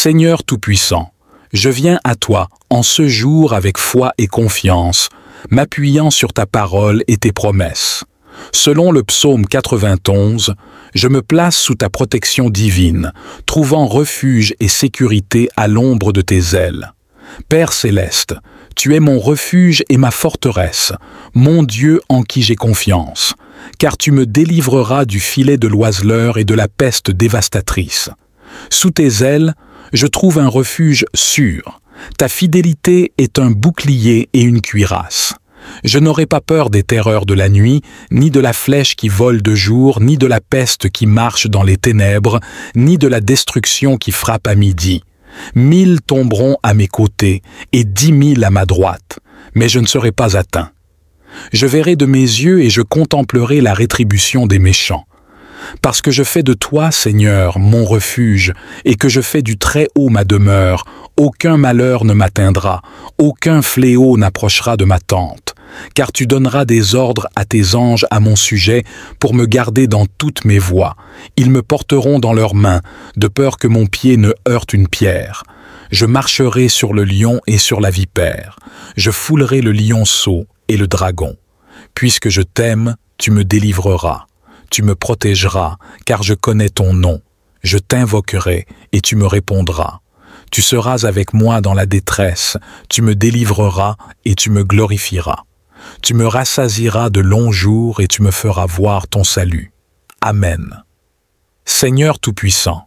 Seigneur Tout-Puissant, je viens à toi en ce jour avec foi et confiance, m'appuyant sur ta parole et tes promesses. Selon le psaume 91, je me place sous ta protection divine, trouvant refuge et sécurité à l'ombre de tes ailes. Père céleste, tu es mon refuge et ma forteresse, mon Dieu en qui j'ai confiance, car tu me délivreras du filet de l'oiseleur et de la peste dévastatrice. Sous tes ailes, je trouve un refuge sûr. Ta fidélité est un bouclier et une cuirasse. Je n'aurai pas peur des terreurs de la nuit, ni de la flèche qui vole de jour, ni de la peste qui marche dans les ténèbres, ni de la destruction qui frappe à midi. 1000 tomberont à mes côtés et 10 000 à ma droite, mais je ne serai pas atteint. Je verrai de mes yeux et je contemplerai la rétribution des méchants. Parce que je fais de toi, Seigneur, mon refuge, et que je fais du Très-Haut ma demeure, aucun malheur ne m'atteindra, aucun fléau n'approchera de ma tente, car tu donneras des ordres à tes anges à mon sujet pour me garder dans toutes mes voies. Ils me porteront dans leurs mains, de peur que mon pied ne heurte une pierre. Je marcherai sur le lion et sur la vipère. Je foulerai le lionceau et le dragon. Puisque je t'aime, tu me délivreras. Tu me protégeras, car je connais ton nom. Je t'invoquerai, et tu me répondras. Tu seras avec moi dans la détresse, tu me délivreras, et tu me glorifieras. Tu me rassasieras de longs jours, et tu me feras voir ton salut. Amen. Seigneur Tout-Puissant,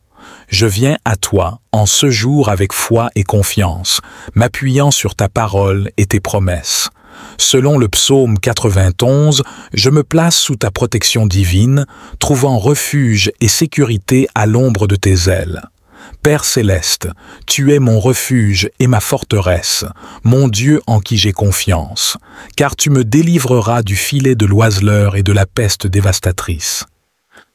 je viens à toi en ce jour avec foi et confiance, m'appuyant sur ta parole et tes promesses. Selon le psaume 91, je me place sous ta protection divine, trouvant refuge et sécurité à l'ombre de tes ailes. Père céleste, tu es mon refuge et ma forteresse, mon Dieu en qui j'ai confiance, car tu me délivreras du filet de l'oiseleur et de la peste dévastatrice.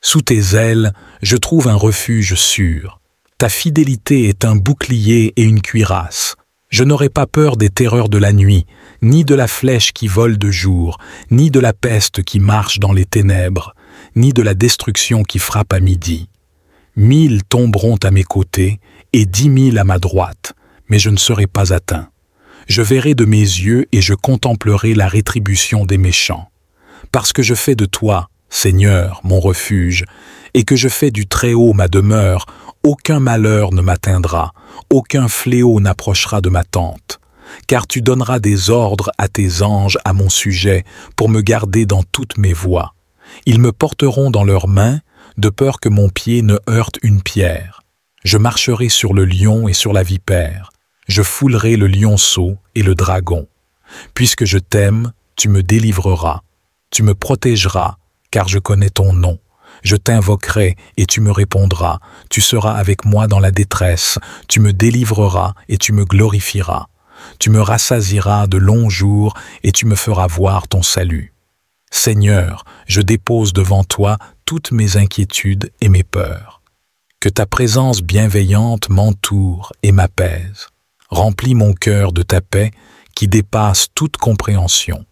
Sous tes ailes, je trouve un refuge sûr. Ta fidélité est un bouclier et une cuirasse. Je n'aurai pas peur des terreurs de la nuit, ni de la flèche qui vole de jour, ni de la peste qui marche dans les ténèbres, ni de la destruction qui frappe à midi. 1000 tomberont à mes côtés et 10 000 à ma droite, mais je ne serai pas atteint. Je verrai de mes yeux et je contemplerai la rétribution des méchants. Parce que je fais de toi, Seigneur, mon refuge, et que je fais du Très-Haut ma demeure, aucun malheur ne m'atteindra, aucun fléau n'approchera de ma tente. Car tu donneras des ordres à tes anges à mon sujet pour me garder dans toutes mes voies. Ils me porteront dans leurs mains, de peur que mon pied ne heurte une pierre. Je marcherai sur le lion et sur la vipère. Je foulerai le lionceau et le dragon. Puisque je t'aime, tu me délivreras. Tu me protégeras, car je connais ton nom. Je t'invoquerai et tu me répondras. Tu seras avec moi dans la détresse. Tu me délivreras et tu me glorifieras. Tu me rassasieras de longs jours et tu me feras voir ton salut. Seigneur, je dépose devant toi toutes mes inquiétudes et mes peurs. Que ta présence bienveillante m'entoure et m'apaise. Remplis mon cœur de ta paix qui dépasse toute compréhension.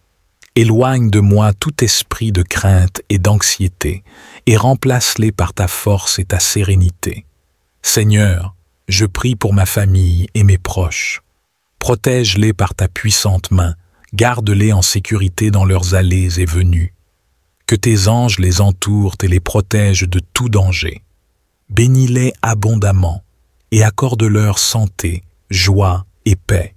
Éloigne de moi tout esprit de crainte et d'anxiété et remplace-les par ta force et ta sérénité. Seigneur, je prie pour ma famille et mes proches. Protège-les par ta puissante main, garde-les en sécurité dans leurs allées et venues. Que tes anges les entourent et les protègent de tout danger. Bénis-les abondamment et accorde-leur santé, joie et paix.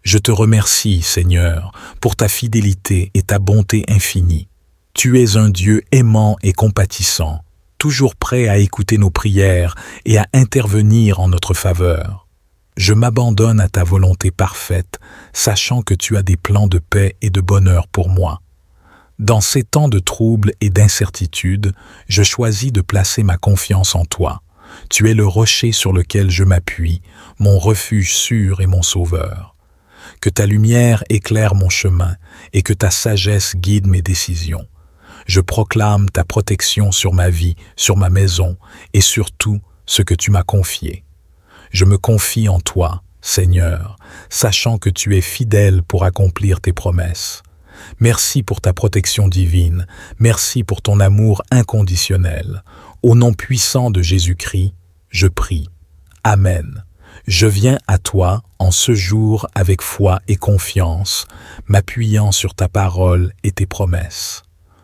Je te remercie, Seigneur, pour ta fidélité et ta bonté infinie. Tu es un Dieu aimant et compatissant, toujours prêt à écouter nos prières et à intervenir en notre faveur. Je m'abandonne à ta volonté parfaite, sachant que tu as des plans de paix et de bonheur pour moi. Dans ces temps de troubles et d'incertitude, je choisis de placer ma confiance en toi. Tu es le rocher sur lequel je m'appuie, mon refuge sûr et mon sauveur. Que ta lumière éclaire mon chemin et que ta sagesse guide mes décisions. Je proclame ta protection sur ma vie, sur ma maison et sur tout ce que tu m'as confié. Je me confie en toi, Seigneur, sachant que tu es fidèle pour accomplir tes promesses. Merci pour ta protection divine, merci pour ton amour inconditionnel. Au nom puissant de Jésus-Christ, je prie. Amen. Je viens à toi en ce jour avec foi et confiance, m'appuyant sur ta parole et tes promesses.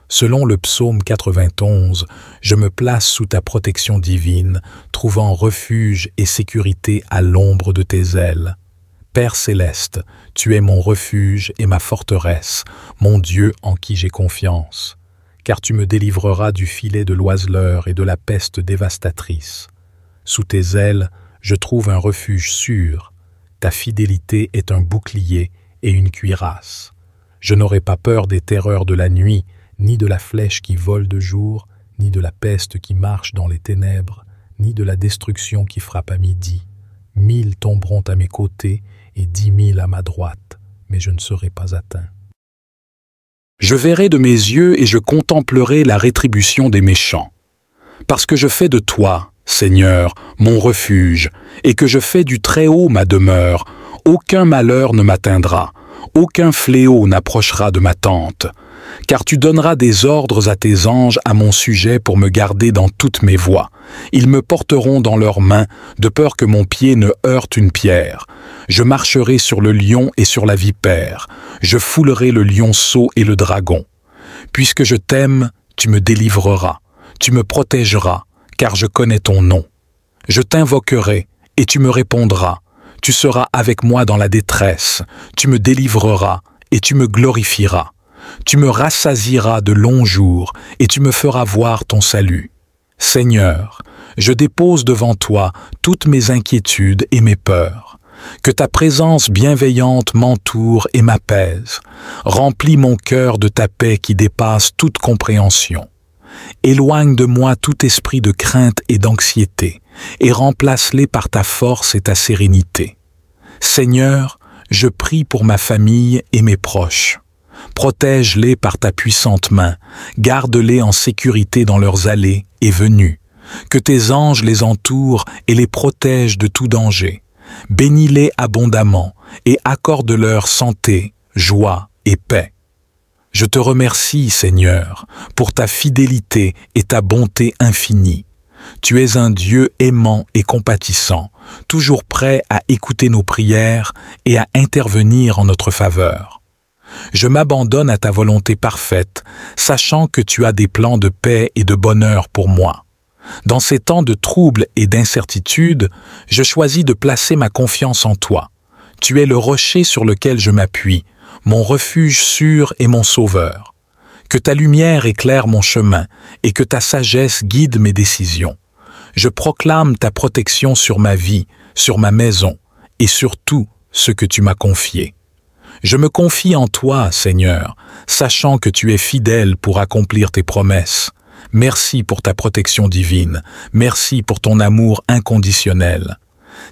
Selon le psaume 91, je me place sous ta protection divine, trouvant refuge et sécurité à l'ombre de tes ailes. Père céleste, tu es mon refuge et ma forteresse, mon Dieu en qui j'ai confiance. Car tu me délivreras du filet de l'oiseleur et de la peste dévastatrice. Sous tes ailes, je trouve un refuge sûr. Ta fidélité est un bouclier et une cuirasse. Je n'aurai pas peur des terreurs de la nuit, ni de la flèche qui vole de jour, ni de la peste qui marche dans les ténèbres, ni de la destruction qui frappe à midi. 1000 tomberont à mes côtés et 10 000 à ma droite, mais je ne serai pas atteint. Je verrai de mes yeux et je contemplerai la rétribution des méchants. Parce que je fais de toi, Seigneur, mon refuge, et que je fais du Très-Haut ma demeure, aucun malheur ne m'atteindra, aucun fléau n'approchera de ma tente. Car tu donneras des ordres à tes anges à mon sujet pour me garder dans toutes mes voies. Ils me porteront dans leurs mains, de peur que mon pied ne heurte une pierre. Je marcherai sur le lion et sur la vipère. Je foulerai le lionceau et le dragon. Puisque je t'aime, tu me délivreras. Tu me protégeras, car je connais ton nom. Je t'invoquerai, et tu me répondras. Tu seras avec moi dans la détresse. Tu me délivreras, et tu me glorifieras. Tu me rassasieras de longs jours, et tu me feras voir ton salut. Seigneur, je dépose devant toi toutes mes inquiétudes et mes peurs. Que ta présence bienveillante m'entoure et m'apaise. Remplis mon cœur de ta paix qui dépasse toute compréhension. Éloigne de moi tout esprit de crainte et d'anxiété, et remplace-les par ta force et ta sérénité. Seigneur, je prie pour ma famille et mes proches. Protège-les par ta puissante main, garde-les en sécurité dans leurs allées et venues. Que tes anges les entourent et les protègent de tout danger. Bénis-les abondamment et accorde-leur santé, joie et paix. Je te remercie, Seigneur, pour ta fidélité et ta bonté infinie. Tu es un Dieu aimant et compatissant, toujours prêt à écouter nos prières et à intervenir en notre faveur. Je m'abandonne à ta volonté parfaite, sachant que tu as des plans de paix et de bonheur pour moi. Dans ces temps de trouble et d'incertitude, je choisis de placer ma confiance en toi. Tu es le rocher sur lequel je m'appuie, mon refuge sûr et mon sauveur. Que ta lumière éclaire mon chemin et que ta sagesse guide mes décisions. Je proclame ta protection sur ma vie, sur ma maison et sur tout ce que tu m'as confié. Je me confie en toi, Seigneur, sachant que tu es fidèle pour accomplir tes promesses. Merci pour ta protection divine. Merci pour ton amour inconditionnel.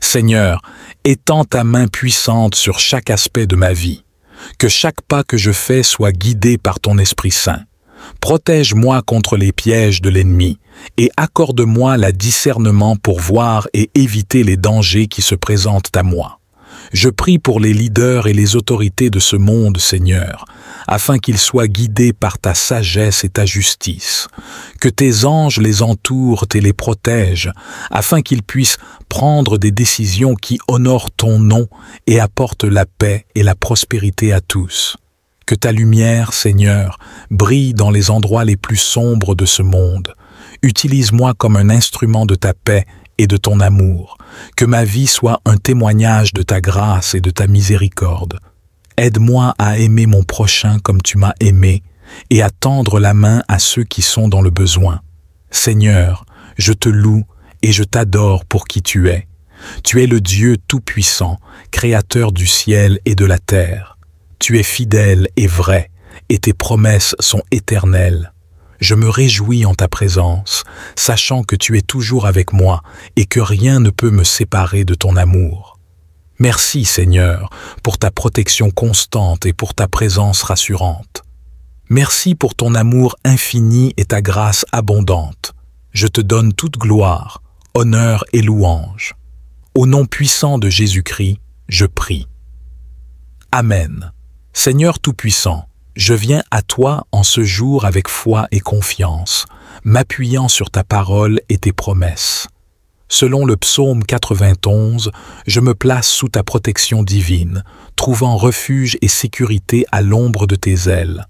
Seigneur, étends ta main puissante sur chaque aspect de ma vie. Que chaque pas que je fais soit guidé par ton Esprit Saint. Protège-moi contre les pièges de l'ennemi et accorde-moi le discernement pour voir et éviter les dangers qui se présentent à moi. Je prie pour les leaders et les autorités de ce monde, Seigneur, afin qu'ils soient guidés par ta sagesse et ta justice. Que tes anges les entourent et les protègent, afin qu'ils puissent prendre des décisions qui honorent ton nom et apportent la paix et la prospérité à tous. Que ta lumière, Seigneur, brille dans les endroits les plus sombres de ce monde. Utilise-moi comme un instrument de ta paix et de ton amour. Que ma vie soit un témoignage de ta grâce et de ta miséricorde. Aide-moi à aimer mon prochain comme tu m'as aimé et à tendre la main à ceux qui sont dans le besoin. Seigneur, je te loue et je t'adore pour qui tu es. Tu es le Dieu tout-puissant, créateur du ciel et de la terre. Tu es fidèle et vrai, et tes promesses sont éternelles. Je me réjouis en ta présence, sachant que tu es toujours avec moi et que rien ne peut me séparer de ton amour. Merci, Seigneur, pour ta protection constante et pour ta présence rassurante. Merci pour ton amour infini et ta grâce abondante. Je te donne toute gloire, honneur et louange. Au nom puissant de Jésus-Christ, je prie. Amen. Seigneur Tout-Puissant, je viens à toi en ce jour avec foi et confiance, m'appuyant sur ta parole et tes promesses. Selon le psaume 91, je me place sous ta protection divine, trouvant refuge et sécurité à l'ombre de tes ailes.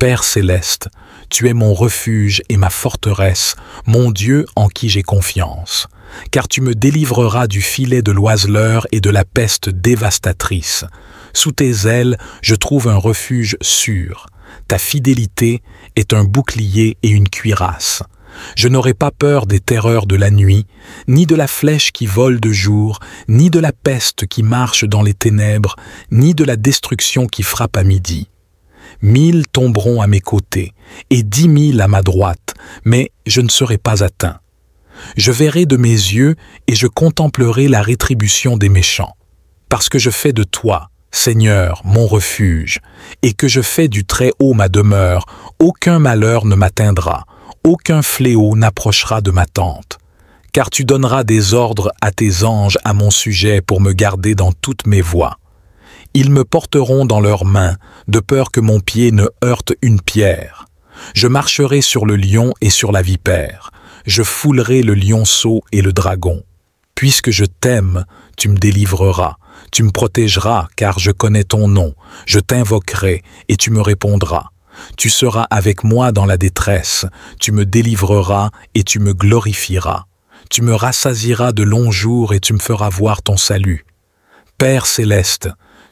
Père céleste, tu es mon refuge et ma forteresse, mon Dieu en qui j'ai confiance, car tu me délivreras du filet de l'oiseleur et de la peste dévastatrice. Sous tes ailes, je trouve un refuge sûr. Ta fidélité est un bouclier et une cuirasse. Je n'aurai pas peur des terreurs de la nuit, ni de la flèche qui vole de jour, ni de la peste qui marche dans les ténèbres, ni de la destruction qui frappe à midi. 1000 tomberont à mes côtés, et 10 000 à ma droite, mais je ne serai pas atteint. Je verrai de mes yeux et je contemplerai la rétribution des méchants. Parce que je fais de toi, Seigneur, mon refuge, et que je fais du Très-Haut ma demeure, aucun malheur ne m'atteindra. Aucun fléau n'approchera de ma tente, car tu donneras des ordres à tes anges à mon sujet pour me garder dans toutes mes voies. Ils me porteront dans leurs mains, de peur que mon pied ne heurte une pierre. Je marcherai sur le lion et sur la vipère, je foulerai le lionceau et le dragon. Puisque je t'aime, tu me délivreras, tu me protégeras, car je connais ton nom, je t'invoquerai et tu me répondras. Tu seras avec moi dans la détresse, tu me délivreras et tu me glorifieras. Tu me rassasieras de longs jours et tu me feras voir ton salut. Père céleste,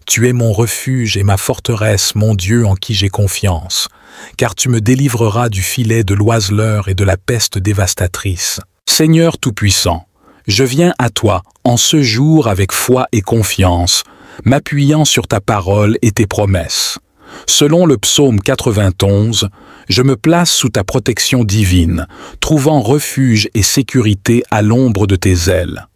tu es mon refuge et ma forteresse, mon Dieu en qui j'ai confiance, car tu me délivreras du filet de l'oiseleur et de la peste dévastatrice. Seigneur Tout-Puissant, je viens à toi en ce jour avec foi et confiance, m'appuyant sur ta parole et tes promesses. Selon le psaume 91, je me place sous ta protection divine, trouvant refuge et sécurité à l'ombre de tes ailes.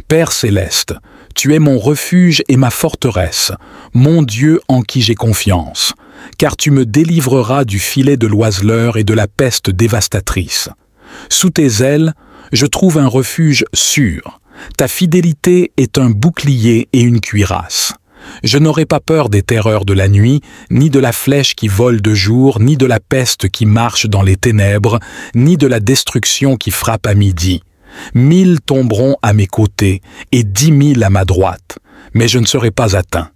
Père céleste, tu es mon refuge et ma forteresse, mon Dieu en qui j'ai confiance, car tu me délivreras du filet de l'oiseleur et de la peste dévastatrice. Sous tes ailes, je trouve un refuge sûr. Ta fidélité est un bouclier et une cuirasse. Je n'aurai pas peur des terreurs de la nuit, ni de la flèche qui vole de jour, ni de la peste qui marche dans les ténèbres, ni de la destruction qui frappe à midi. 1000 tomberont à mes côtés et 10 000 à ma droite, mais je ne serai pas atteint.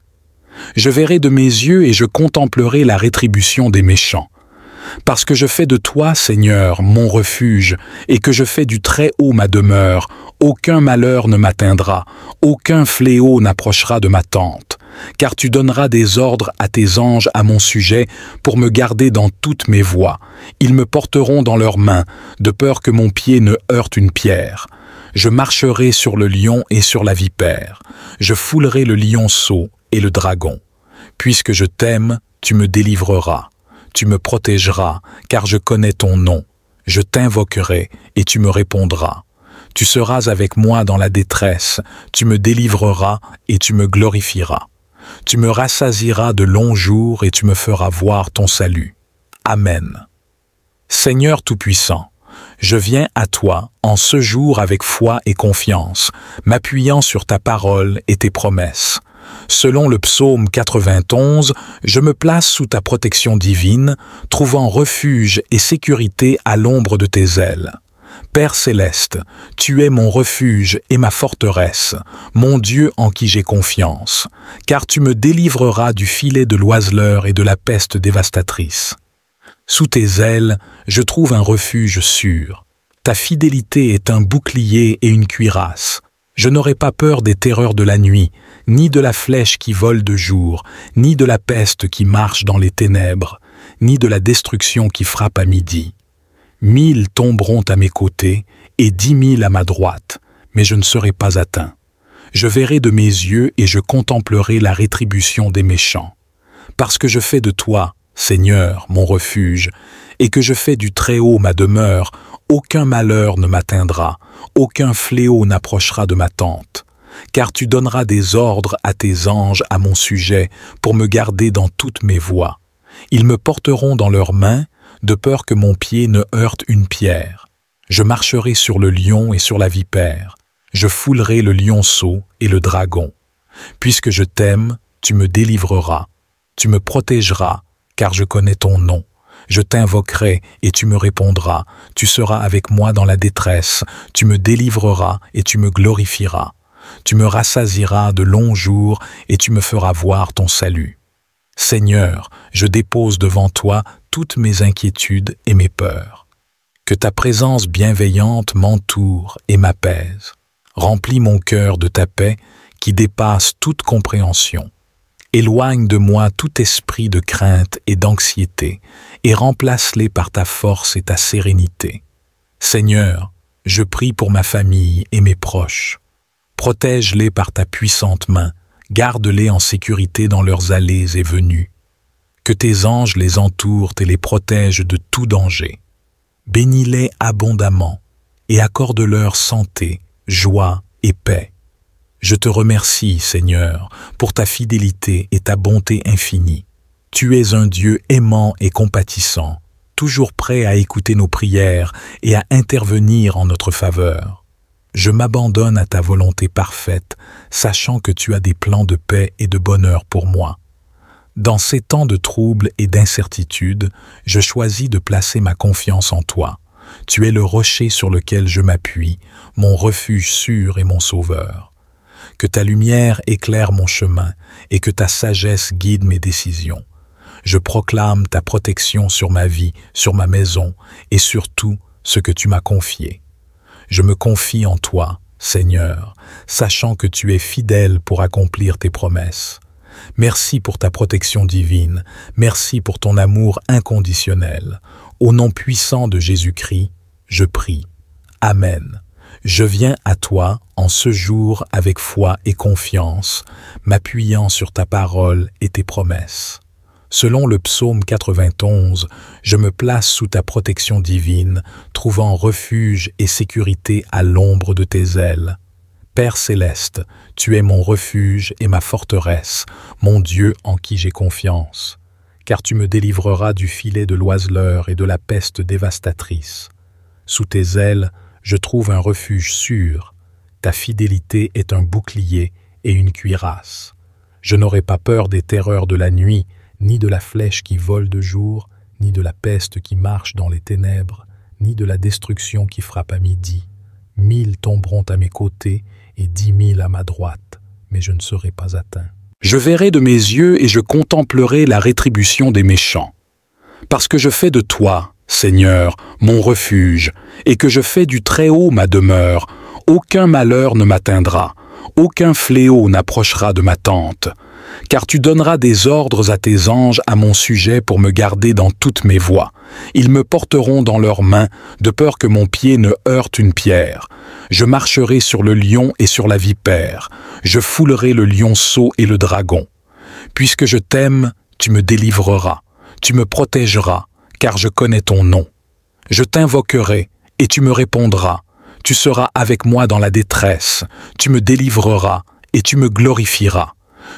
Je verrai de mes yeux et je contemplerai la rétribution des méchants. Parce que je fais de toi, Seigneur, mon refuge, et que je fais du Très-Haut ma demeure, aucun malheur ne m'atteindra, aucun fléau n'approchera de ma tente. Car tu donneras des ordres à tes anges à mon sujet pour me garder dans toutes mes voies. Ils me porteront dans leurs mains, de peur que mon pied ne heurte une pierre. Je marcherai sur le lion et sur la vipère. Je foulerai le lionceau et le dragon. Puisque je t'aime, tu me délivreras. Tu me protégeras, car je connais ton nom. Je t'invoquerai et tu me répondras. Tu seras avec moi dans la détresse, tu me délivreras et tu me glorifieras. Tu me rassasieras de longs jours et tu me feras voir ton salut. Amen. Seigneur Tout-Puissant, je viens à toi en ce jour avec foi et confiance, m'appuyant sur ta parole et tes promesses. Selon le psaume 91, je me place sous ta protection divine, trouvant refuge et sécurité à l'ombre de tes ailes. Père céleste, tu es mon refuge et ma forteresse, mon Dieu en qui j'ai confiance, car tu me délivreras du filet de l'oiseleur et de la peste dévastatrice. Sous tes ailes, je trouve un refuge sûr. Ta fidélité est un bouclier et une cuirasse. Je n'aurai pas peur des terreurs de la nuit, ni de la flèche qui vole de jour, ni de la peste qui marche dans les ténèbres, ni de la destruction qui frappe à midi. 1000 tomberont à mes côtés et 10 000 à ma droite, mais je ne serai pas atteint. Je verrai de mes yeux et je contemplerai la rétribution des méchants. Parce que je fais de toi, Seigneur, mon refuge, et que je fais du Très-Haut ma demeure, aucun malheur ne m'atteindra, aucun fléau n'approchera de ma tente. Car tu donneras des ordres à tes anges à mon sujet pour me garder dans toutes mes voies. Ils me porteront dans leurs mains, de peur que mon pied ne heurte une pierre. Je marcherai sur le lion et sur la vipère. Je foulerai le lionceau et le dragon. Puisque je t'aime, tu me délivreras. Tu me protégeras, car je connais ton nom. Je t'invoquerai et tu me répondras. Tu seras avec moi dans la détresse. Tu me délivreras et tu me glorifieras. Tu me rassasieras de longs jours et tu me feras voir ton salut. Seigneur, je dépose devant toi toutes mes inquiétudes et mes peurs. Que ta présence bienveillante m'entoure et m'apaise. Remplis mon cœur de ta paix qui dépasse toute compréhension. Éloigne de moi tout esprit de crainte et d'anxiété et remplace-les par ta force et ta sérénité. Seigneur, je prie pour ma famille et mes proches. Protège-les par ta puissante main, garde-les en sécurité dans leurs allées et venues. Que tes anges les entourent et les protègent de tout danger. Bénis-les abondamment et accorde-leur santé, joie et paix. Je te remercie, Seigneur, pour ta fidélité et ta bonté infinie. Tu es un Dieu aimant et compatissant, toujours prêt à écouter nos prières et à intervenir en notre faveur. Je m'abandonne à ta volonté parfaite, sachant que tu as des plans de paix et de bonheur pour moi. Dans ces temps de troubles et d'incertitude, je choisis de placer ma confiance en toi. Tu es le rocher sur lequel je m'appuie, mon refuge sûr et mon sauveur. Que ta lumière éclaire mon chemin et que ta sagesse guide mes décisions. Je proclame ta protection sur ma vie, sur ma maison et sur tout ce que tu m'as confié. Je me confie en toi, Seigneur, sachant que tu es fidèle pour accomplir tes promesses. Merci pour ta protection divine, merci pour ton amour inconditionnel. Au nom puissant de Jésus-Christ, je prie. Amen. Je viens à toi en ce jour avec foi et confiance, m'appuyant sur ta parole et tes promesses. Selon le psaume 91, je me place sous ta protection divine, trouvant refuge et sécurité à l'ombre de tes ailes. Père céleste, tu es mon refuge et ma forteresse, mon Dieu en qui j'ai confiance, car tu me délivreras du filet de l'oiseleur et de la peste dévastatrice. Sous tes ailes, je trouve un refuge sûr. Ta fidélité est un bouclier et une cuirasse. Je n'aurai pas peur des terreurs de la nuit, ni de la flèche qui vole de jour, ni de la peste qui marche dans les ténèbres, ni de la destruction qui frappe à midi. 1000 tomberont à mes côtés et 10 000 à ma droite, mais je ne serai pas atteint. Je verrai de mes yeux et je contemplerai la rétribution des méchants. Parce que je fais de toi, Seigneur, mon refuge, et que je fais du Très-Haut ma demeure, aucun malheur ne m'atteindra, aucun fléau n'approchera de ma tente. Car tu donneras des ordres à tes anges à mon sujet pour me garder dans toutes mes voies. Ils me porteront dans leurs mains, de peur que mon pied ne heurte une pierre. Je marcherai sur le lion et sur la vipère. Je foulerai le lionceau et le dragon. Puisque je t'aime, tu me délivreras. Tu me protégeras, car je connais ton nom. Je t'invoquerai et tu me répondras. Tu seras avec moi dans la détresse. Tu me délivreras et tu me glorifieras.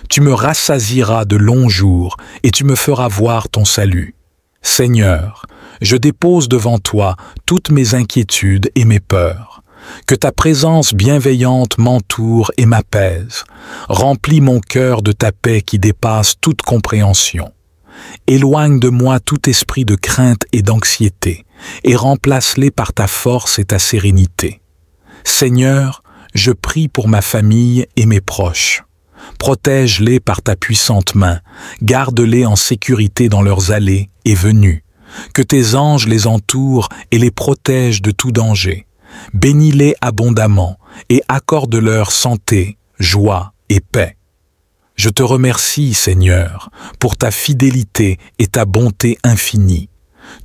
Tu me rassasieras de longs jours et tu me feras voir ton salut. Seigneur, je dépose devant toi toutes mes inquiétudes et mes peurs. Que ta présence bienveillante m'entoure et m'apaise. Remplis mon cœur de ta paix qui dépasse toute compréhension. Éloigne de moi tout esprit de crainte et d'anxiété et remplace-les par ta force et ta sérénité. Seigneur, je prie pour ma famille et mes proches. Protège-les par ta puissante main, garde-les en sécurité dans leurs allées et venues. Que tes anges les entourent et les protègent de tout danger. Bénis-les abondamment et accorde-leur santé, joie et paix. Je te remercie, Seigneur, pour ta fidélité et ta bonté infinie.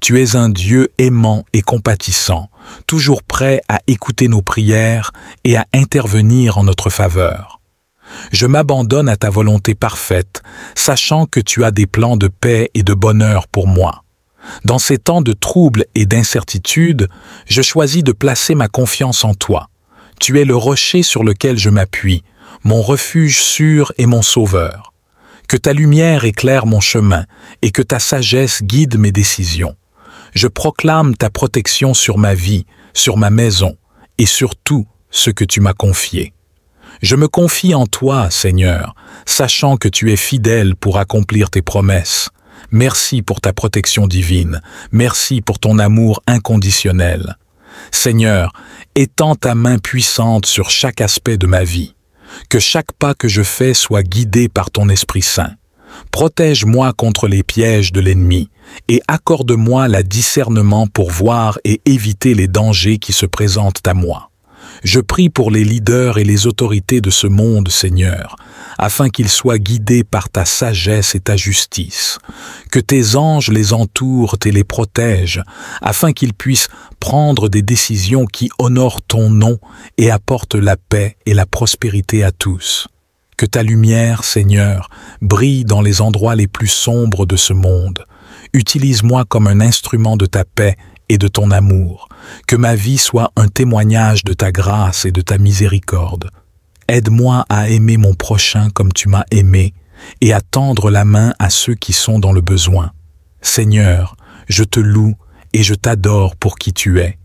Tu es un Dieu aimant et compatissant, toujours prêt à écouter nos prières et à intervenir en notre faveur. Je m'abandonne à ta volonté parfaite, sachant que tu as des plans de paix et de bonheur pour moi. Dans ces temps de troubles et d'incertitude, je choisis de placer ma confiance en toi. Tu es le rocher sur lequel je m'appuie, mon refuge sûr et mon sauveur. Que ta lumière éclaire mon chemin et que ta sagesse guide mes décisions. Je proclame ta protection sur ma vie, sur ma maison et sur tout ce que tu m'as confié. Je me confie en toi, Seigneur, sachant que tu es fidèle pour accomplir tes promesses. Merci pour ta protection divine. Merci pour ton amour inconditionnel. Seigneur, étends ta main puissante sur chaque aspect de ma vie. Que chaque pas que je fais soit guidé par ton Esprit Saint. Protège-moi contre les pièges de l'ennemi et accorde-moi le discernement pour voir et éviter les dangers qui se présentent à moi. Je prie pour les leaders et les autorités de ce monde, Seigneur, afin qu'ils soient guidés par ta sagesse et ta justice. Que tes anges les entourent et les protègent, afin qu'ils puissent prendre des décisions qui honorent ton nom et apportent la paix et la prospérité à tous. Que ta lumière, Seigneur, brille dans les endroits les plus sombres de ce monde. Utilise-moi comme un instrument de ta paix et de ton amour. Que ma vie soit un témoignage de ta grâce et de ta miséricorde. Aide-moi à aimer mon prochain comme tu m'as aimé et à tendre la main à ceux qui sont dans le besoin. Seigneur, je te loue et je t'adore pour qui tu es.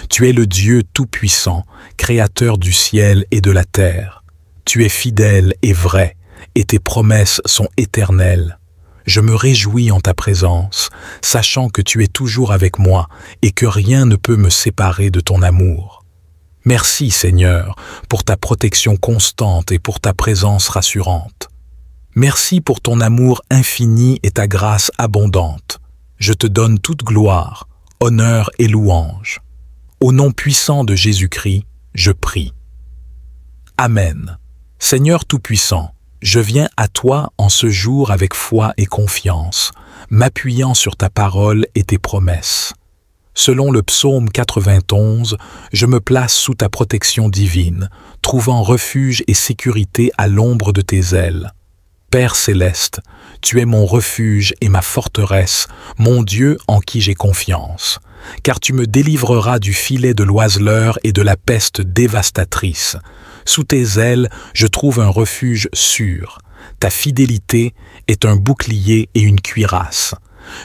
Tu es le Dieu tout-puissant, créateur du ciel et de la terre. Tu es fidèle et vrai, et tes promesses sont éternelles. Je me réjouis en ta présence, sachant que tu es toujours avec moi et que rien ne peut me séparer de ton amour. Merci, Seigneur, pour ta protection constante et pour ta présence rassurante. Merci pour ton amour infini et ta grâce abondante. Je te donne toute gloire, honneur et louange. Au nom puissant de Jésus-Christ, je prie. Amen. Seigneur Tout-Puissant, je viens à toi en ce jour avec foi et confiance, m'appuyant sur ta parole et tes promesses. Selon le psaume 91, je me place sous ta protection divine, trouvant refuge et sécurité à l'ombre de tes ailes. Père céleste, tu es mon refuge et ma forteresse, mon Dieu en qui j'ai confiance, car tu me délivreras du filet de l'oiseleur et de la peste dévastatrice. Sous tes ailes, je trouve un refuge sûr. Ta fidélité est un bouclier et une cuirasse.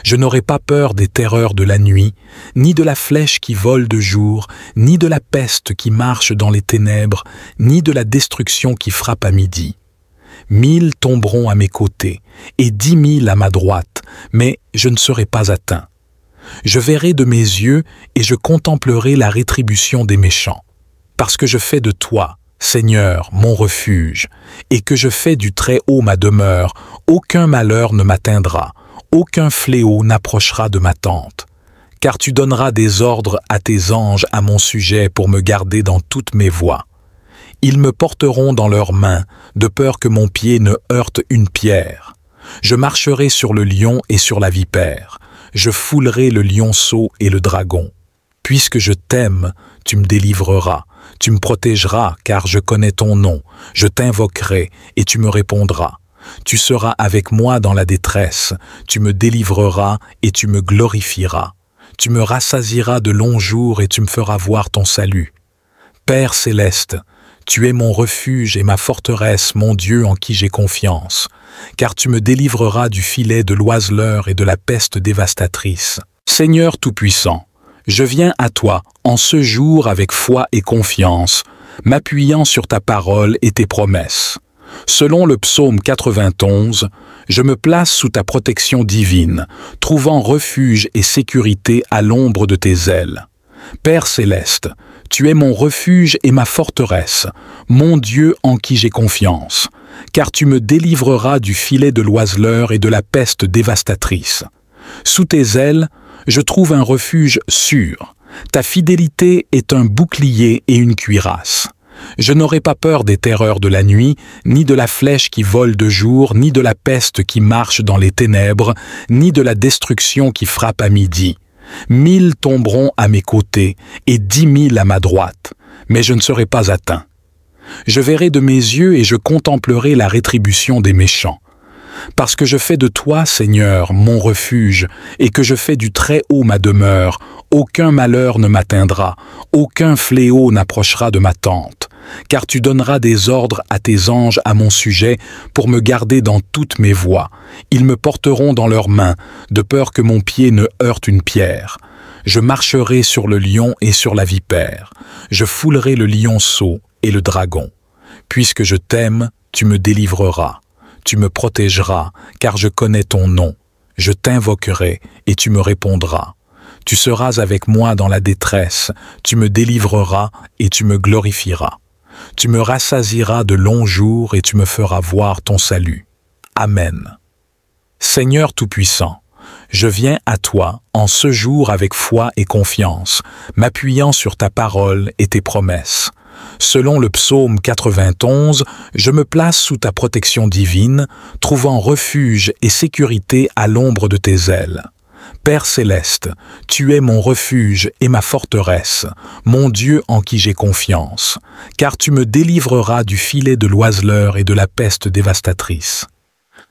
Je n'aurai pas peur des terreurs de la nuit, ni de la flèche qui vole de jour, ni de la peste qui marche dans les ténèbres, ni de la destruction qui frappe à midi. 1000 tomberont à mes côtés, et 10 000 à ma droite, mais je ne serai pas atteint. Je verrai de mes yeux et je contemplerai la rétribution des méchants. Parce que je fais de toi, Seigneur, mon refuge, et que je fais du Très-Haut ma demeure, aucun malheur ne m'atteindra, aucun fléau n'approchera de ma tente. Car tu donneras des ordres à tes anges à mon sujet pour me garder dans toutes mes voies. Ils me porteront dans leurs mains, de peur que mon pied ne heurte une pierre. Je marcherai sur le lion et sur la vipère. Je foulerai le lionceau et le dragon. Puisque je t'aime, tu me délivreras. Tu me protégeras, car je connais ton nom. Je t'invoquerai, et tu me répondras. Tu seras avec moi dans la détresse. Tu me délivreras, et tu me glorifieras. Tu me rassasieras de longs jours, et tu me feras voir ton salut. Père céleste, tu es mon refuge et ma forteresse, mon Dieu en qui j'ai confiance, car tu me délivreras du filet de l'oiseleur et de la peste dévastatrice. Seigneur Tout-Puissant, je viens à toi en ce jour avec foi et confiance, m'appuyant sur ta parole et tes promesses. Selon le psaume 91, je me place sous ta protection divine, trouvant refuge et sécurité à l'ombre de tes ailes. Père céleste, tu es mon refuge et ma forteresse, mon Dieu en qui j'ai confiance, car tu me délivreras du filet de l'oiseleur et de la peste dévastatrice. Sous tes ailes, je trouve un refuge sûr. Ta fidélité est un bouclier et une cuirasse. Je n'aurai pas peur des terreurs de la nuit, ni de la flèche qui vole de jour, ni de la peste qui marche dans les ténèbres, ni de la destruction qui frappe à midi. 1000 tomberont à mes côtés et 10 000 à ma droite, mais je ne serai pas atteint. Je verrai de mes yeux et je contemplerai la rétribution des méchants. Parce que je fais de toi, Seigneur, mon refuge, et que je fais du Très-Haut ma demeure, aucun malheur ne m'atteindra, aucun fléau n'approchera de ma tente. Car tu donneras des ordres à tes anges à mon sujet pour me garder dans toutes mes voies. Ils me porteront dans leurs mains, de peur que mon pied ne heurte une pierre. Je marcherai sur le lion et sur la vipère. Je foulerai le lionceau et le dragon. Puisque je t'aime, tu me délivreras. Tu me protégeras, car je connais ton nom. Je t'invoquerai et tu me répondras. Tu seras avec moi dans la détresse, tu me délivreras et tu me glorifieras. Tu me rassasieras de longs jours et tu me feras voir ton salut. Amen. Seigneur Tout-Puissant, je viens à toi en ce jour avec foi et confiance, m'appuyant sur ta parole et tes promesses. Selon le psaume 91, je me place sous ta protection divine, trouvant refuge et sécurité à l'ombre de tes ailes. Père céleste, tu es mon refuge et ma forteresse, mon Dieu en qui j'ai confiance, car tu me délivreras du filet de l'oiseleur et de la peste dévastatrice.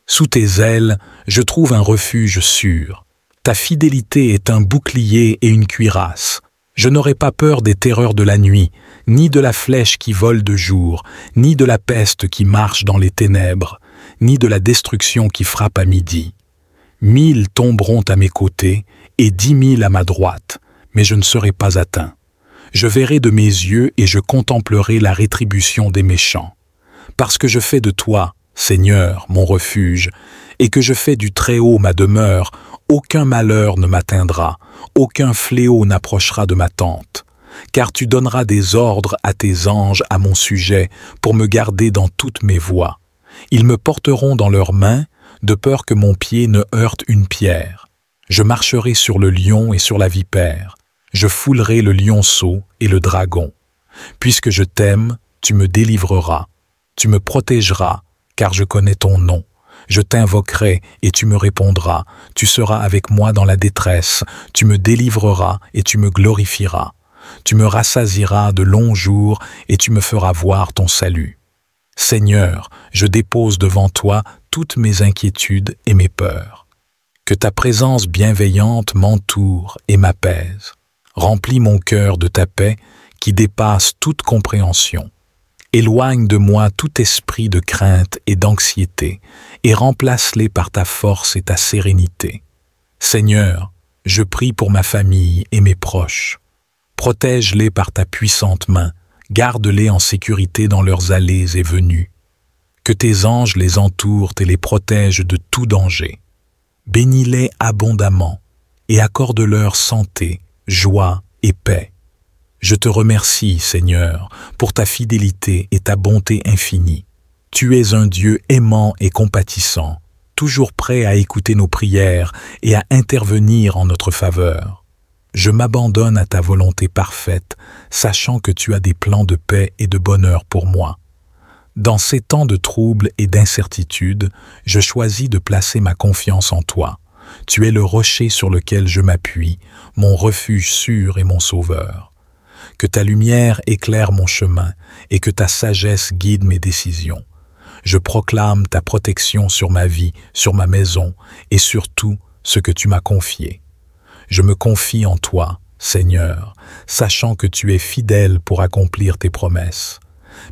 Sous tes ailes, je trouve un refuge sûr. Ta fidélité est un bouclier et une cuirasse. Je n'aurai pas peur des terreurs de la nuit, ni de la flèche qui vole de jour, ni de la peste qui marche dans les ténèbres, ni de la destruction qui frappe à midi. 1000 tomberont à mes côtés et 10 000 à ma droite, mais je ne serai pas atteint. Je verrai de mes yeux et je contemplerai la rétribution des méchants. Parce que je fais de toi, Seigneur, mon refuge, et que je fais du Très-Haut ma demeure, aucun malheur ne m'atteindra, aucun fléau n'approchera de ma tente. Car tu donneras des ordres à tes anges à mon sujet pour me garder dans toutes mes voies. Ils me porteront dans leurs mains, de peur que mon pied ne heurte une pierre. Je marcherai sur le lion et sur la vipère. Je foulerai le lionceau et le dragon. Puisque je t'aime, tu me délivreras. Tu me protégeras, car je connais ton nom. Je t'invoquerai et tu me répondras. Tu seras avec moi dans la détresse. Tu me délivreras et tu me glorifieras. Tu me rassasieras de longs jours et tu me feras voir ton salut. Seigneur, je dépose devant toi toutes mes inquiétudes et mes peurs. Que ta présence bienveillante m'entoure et m'apaise. Remplis mon cœur de ta paix qui dépasse toute compréhension. Éloigne de moi tout esprit de crainte et d'anxiété et remplace-les par ta force et ta sérénité. Seigneur, je prie pour ma famille et mes proches. Protège-les par ta puissante main, garde-les en sécurité dans leurs allées et venues. Que tes anges les entourent et les protègent de tout danger. Bénis-les abondamment et accorde-leur santé, joie et paix. Je te remercie, Seigneur, pour ta fidélité et ta bonté infinie. Tu es un Dieu aimant et compatissant, toujours prêt à écouter nos prières et à intervenir en notre faveur. Je m'abandonne à ta volonté parfaite, sachant que tu as des plans de paix et de bonheur pour moi. Dans ces temps de troubles et d'incertitude, je choisis de placer ma confiance en toi. Tu es le rocher sur lequel je m'appuie, mon refuge sûr et mon sauveur. Que ta lumière éclaire mon chemin et que ta sagesse guide mes décisions. Je proclame ta protection sur ma vie, sur ma maison et sur tout ce que tu m'as confié. Je me confie en toi, Seigneur, sachant que tu es fidèle pour accomplir tes promesses.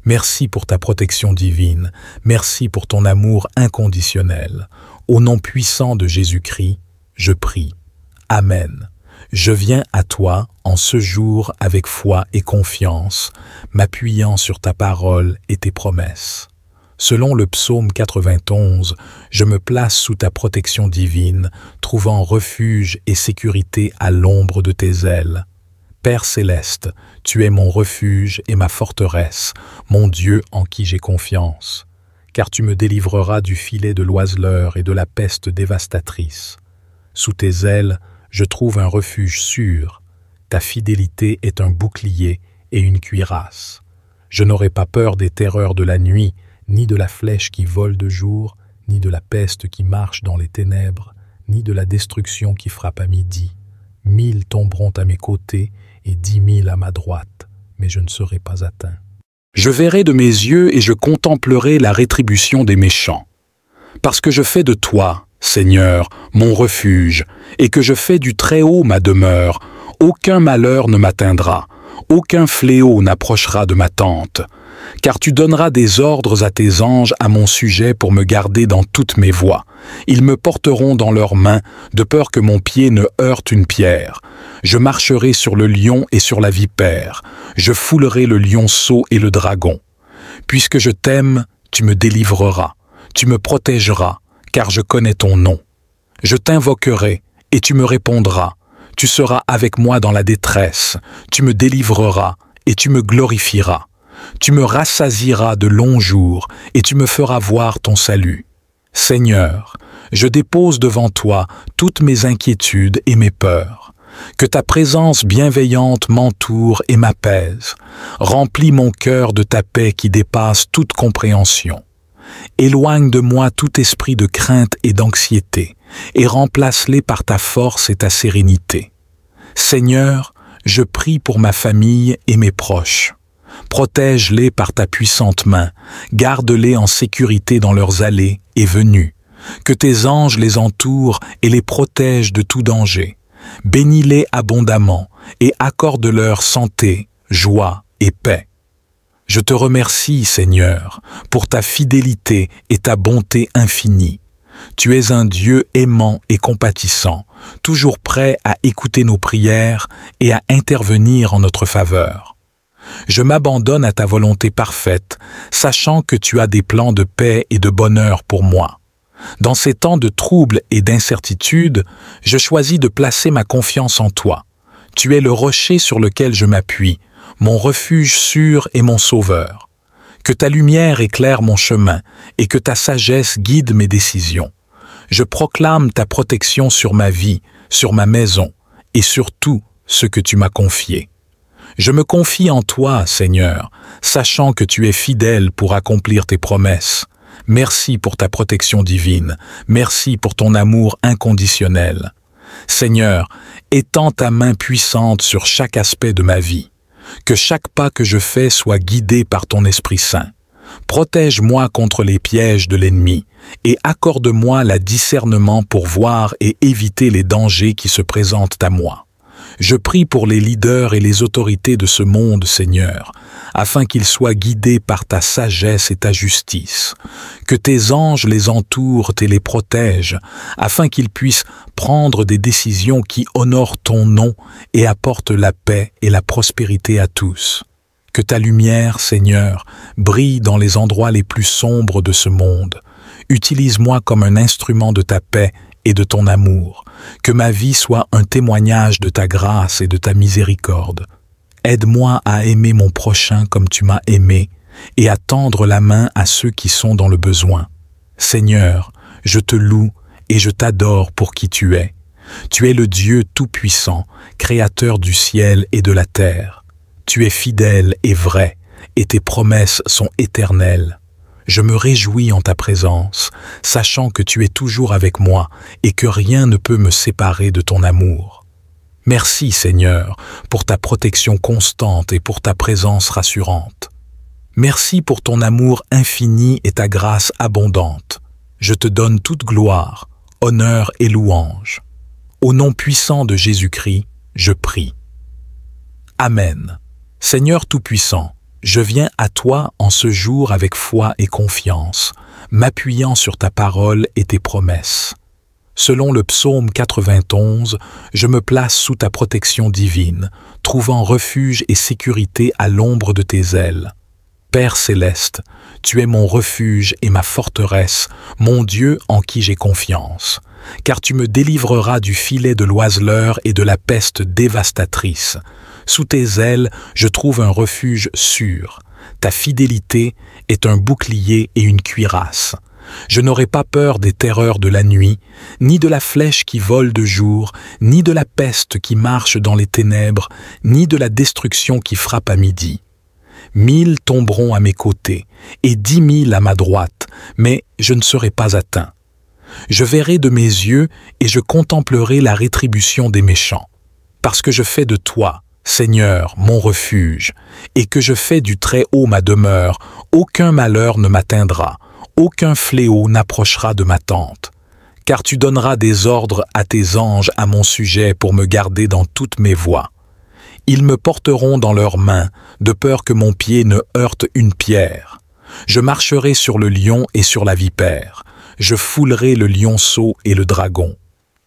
Merci pour ta protection divine, merci pour ton amour inconditionnel. Au nom puissant de Jésus-Christ, je prie. Amen. Je viens à toi en ce jour avec foi et confiance, m'appuyant sur ta parole et tes promesses. Selon le psaume 91, je me place sous ta protection divine, trouvant refuge et sécurité à l'ombre de tes ailes. Père céleste, tu es mon refuge et ma forteresse, mon Dieu en qui j'ai confiance, car tu me délivreras du filet de l'oiseleur et de la peste dévastatrice. Sous tes ailes, je trouve un refuge sûr. Ta fidélité est un bouclier et une cuirasse. Je n'aurai pas peur des terreurs de la nuit, ni de la flèche qui vole de jour, ni de la peste qui marche dans les ténèbres, ni de la destruction qui frappe à midi. 1000 tomberont à mes côtés et 10 000 à ma droite, mais je ne serai pas atteint. Je verrai de mes yeux et je contemplerai la rétribution des méchants. Parce que je fais de toi, Seigneur, mon refuge, et que je fais du Très-Haut ma demeure, aucun malheur ne m'atteindra, aucun fléau n'approchera de ma tente. Car tu donneras des ordres à tes anges à mon sujet pour me garder dans toutes mes voies. Ils me porteront dans leurs mains, de peur que mon pied ne heurte une pierre. Je marcherai sur le lion et sur la vipère. Je foulerai le lionceau et le dragon. Puisque je t'aime, tu me délivreras. Tu me protégeras, car je connais ton nom. Je t'invoquerai, et tu me répondras. Tu seras avec moi dans la détresse. Tu me délivreras, et tu me glorifieras. Tu me rassasieras de longs jours, et tu me feras voir ton salut. Seigneur, je dépose devant toi toutes mes inquiétudes et mes peurs. Que ta présence bienveillante m'entoure et m'apaise. Remplis mon cœur de ta paix qui dépasse toute compréhension. Éloigne de moi tout esprit de crainte et d'anxiété, et remplace-les par ta force et ta sérénité. Seigneur, je prie pour ma famille et mes proches. Protège-les par ta puissante main, garde-les en sécurité dans leurs allées et venues. Que tes anges les entourent et les protègent de tout danger. Bénis-les abondamment et accorde-leur santé, joie et paix. Je te remercie, Seigneur, pour ta fidélité et ta bonté infinie. Tu es un Dieu aimant et compatissant, toujours prêt à écouter nos prières et à intervenir en notre faveur. Je m'abandonne à ta volonté parfaite, sachant que tu as des plans de paix et de bonheur pour moi. Dans ces temps de trouble et d'incertitude, je choisis de placer ma confiance en toi. Tu es le rocher sur lequel je m'appuie, mon refuge sûr et mon sauveur. Que ta lumière éclaire mon chemin et que ta sagesse guide mes décisions. Je proclame ta protection sur ma vie, sur ma maison et sur tout ce que tu m'as confié. Je me confie en toi, Seigneur, sachant que tu es fidèle pour accomplir tes promesses. Merci pour ta protection divine. Merci pour ton amour inconditionnel. Seigneur, étends ta main puissante sur chaque aspect de ma vie. Que chaque pas que je fais soit guidé par ton Esprit Saint. Protège-moi contre les pièges de l'ennemi et accorde-moi le discernement pour voir et éviter les dangers qui se présentent à moi. Je prie pour les leaders et les autorités de ce monde, Seigneur, afin qu'ils soient guidés par ta sagesse et ta justice. Que tes anges les entourent et les protègent, afin qu'ils puissent prendre des décisions qui honorent ton nom et apportent la paix et la prospérité à tous. Que ta lumière, Seigneur, brille dans les endroits les plus sombres de ce monde. Utilise-moi comme un instrument de ta paix et de ton amour. Que ma vie soit un témoignage de ta grâce et de ta miséricorde. Aide-moi à aimer mon prochain comme tu m'as aimé et à tendre la main à ceux qui sont dans le besoin. Seigneur, je te loue et je t'adore pour qui tu es. Tu es le Dieu tout-puissant, créateur du ciel et de la terre. Tu es fidèle et vrai, et tes promesses sont éternelles. Je me réjouis en ta présence, sachant que tu es toujours avec moi et que rien ne peut me séparer de ton amour. Merci, Seigneur, pour ta protection constante et pour ta présence rassurante. Merci pour ton amour infini et ta grâce abondante. Je te donne toute gloire, honneur et louange. Au nom puissant de Jésus-Christ, je prie. Amen. Seigneur Tout-Puissant, je viens à toi en ce jour avec foi et confiance, m'appuyant sur ta parole et tes promesses. Selon le psaume 91, je me place sous ta protection divine, trouvant refuge et sécurité à l'ombre de tes ailes. Père céleste, tu es mon refuge et ma forteresse, mon Dieu en qui j'ai confiance, car tu me délivreras du filet de l'oiseleur et de la peste dévastatrice. Sous tes ailes, je trouve un refuge sûr. Ta fidélité est un bouclier et une cuirasse. Je n'aurai pas peur des terreurs de la nuit, ni de la flèche qui vole de jour, ni de la peste qui marche dans les ténèbres, ni de la destruction qui frappe à midi. 1000 tomberont à mes côtés, et 10 000 à ma droite, mais je ne serai pas atteint. Je verrai de mes yeux et je contemplerai la rétribution des méchants, parce que je fais de toi, Seigneur, mon refuge, et que je fais du Très-Haut ma demeure, aucun malheur ne m'atteindra, aucun fléau n'approchera de ma tente. Car tu donneras des ordres à tes anges à mon sujet pour me garder dans toutes mes voies. Ils me porteront dans leurs mains, de peur que mon pied ne heurte une pierre. Je marcherai sur le lion et sur la vipère. Je foulerai le lionceau et le dragon.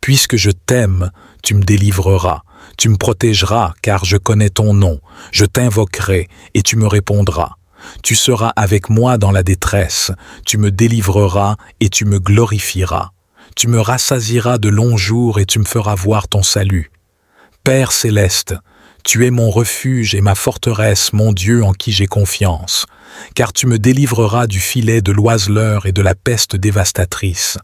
Puisque je t'aime, tu me délivreras. Tu me protégeras, car je connais ton nom. Je t'invoquerai, et tu me répondras. Tu seras avec moi dans la détresse. Tu me délivreras, et tu me glorifieras. Tu me rassasieras de longs jours et tu me feras voir ton salut. Père céleste, tu es mon refuge et ma forteresse, mon Dieu en qui j'ai confiance, car tu me délivreras du filet de l'oiseleur et de la peste dévastatrice.